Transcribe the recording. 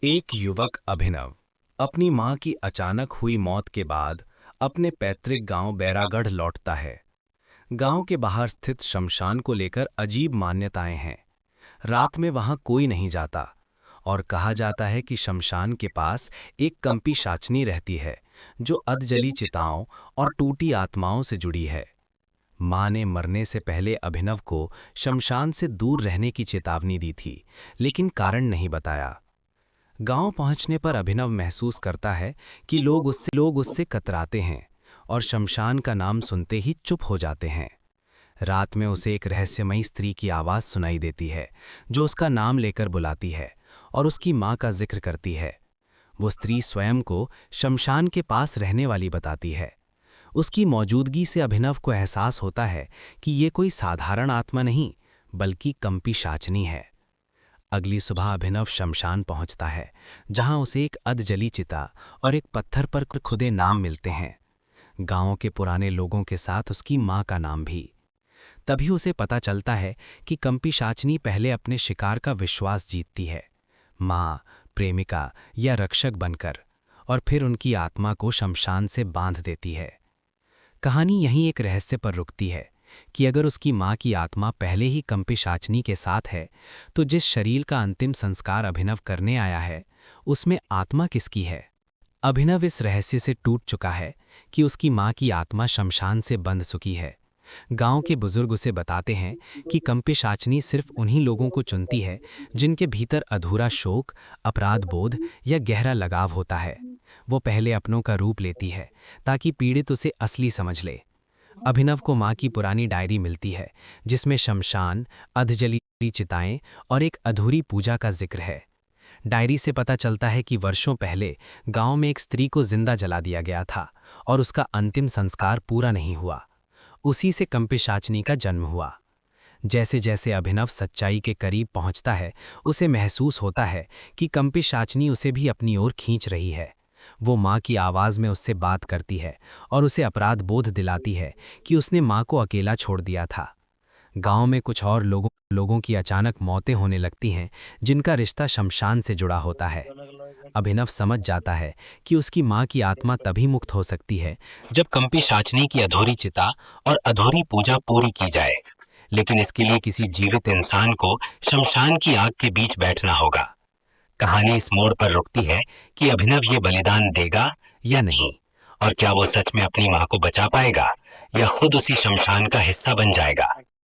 एक युवक अभिनव अपनी मां की अचानक हुई मौत के बाद अपने पैतृक गांव बैरागढ़ लौटता है। गांव के बाहर स्थित शमशान को लेकर अजीब मान्यताएं हैं। रात में वहां कोई नहीं जाता और कहा जाता है कि शमशान के पास एक कंपी शाचनी रहती है जो अधजली चिताओं और टूटी आत्माओं से जुड़ी है। मां ने मरने से पहले अभिनव को शमशान से दूर रहने की चेतावनी दी थी, लेकिन कारण नहीं बताया। गांव पहुंचने पर अभिनव महसूस करता है कि लोग उससे कतराते हैं और शमशान का नाम सुनते ही चुप हो जाते हैं। रात में उसे एक रहस्यमयी स्त्री की आवाज़ सुनाई देती है जो उसका नाम लेकर बुलाती है और उसकी मां का जिक्र करती है। वो स्त्री स्वयं को शमशान के पास रहने वाली बताती है। उसकी मौजूदगी से अभिनव को एहसास होता है कि ये कोई साधारण आत्मा नहीं बल्कि कंपी शाचनी है। अगली सुबह अभिनव शमशान पहुंचता है, जहां उसे एक अधजली चिता और एक पत्थर पर खुदे नाम मिलते हैं। गांव के पुराने लोगों के साथ उसकी मां का नाम भी। तभी उसे पता चलता है कि कंपी शाचनी पहले अपने शिकार का विश्वास जीतती है, मां, प्रेमिका या रक्षक बनकर, और फिर उनकी आत्मा को शमशान से बांध देती है। कहानी यहीं एक रहस्य पर रुकती है कि अगर उसकी मां की आत्मा पहले ही कंपी शाचनी के साथ है, तो जिस शरीर का अंतिम संस्कार अभिनव करने आया है, उसमें आत्मा किसकी है? अभिनव इस रहस्य से टूट चुका है कि उसकी मां की आत्मा शमशान से बंध चुकी है। गांव के बुजुर्ग उसे बताते हैं कि कंपी शाचनी सिर्फ उन्हीं लोगों को चुनती है जिनके भीतर अधूरा शोक, अपराध बोध या गहरा लगाव होता है। वो पहले अपनों का रूप लेती है ताकि पीड़ित उसे असली समझ ले। अभिनव को मां की पुरानी डायरी मिलती है जिसमें शमशान, अधजली चिताएं और एक अधूरी पूजा का जिक्र है। डायरी से पता चलता है कि वर्षों पहले गांव में एक स्त्री को जिंदा जला दिया गया था और उसका अंतिम संस्कार पूरा नहीं हुआ। उसी से कंपी शाचनी का जन्म हुआ। जैसे जैसे अभिनव सच्चाई के करीब पहुंचता है, उसे महसूस होता है कि कंपी शाचनी उसे भी अपनी ओर खींच रही है। वो मां की आवाज में उससे बात करती है और उसे अपराध बोध दिलाती है कि उसने मां को अकेला छोड़ दिया था। गांव में कुछ और लोगों की अचानक मौतें होने लगती हैं जिनका रिश्ता शमशान से जुड़ा होता है। अभिनव समझ जाता है कि उसकी मां की आत्मा तभी मुक्त हो सकती है जब कंपी शाचनी की अधूरी चिता और अधूरी पूजा पूरी की जाए। लेकिन इसके लिए किसी जीवित इंसान को शमशान की आग के बीच बैठना होगा। कहानी इस मोड़ पर रुकती है कि अभिनव ये बलिदान देगा या नहीं, और क्या वो सच में अपनी मां को बचा पाएगा या खुद उसी शमशान का हिस्सा बन जाएगा।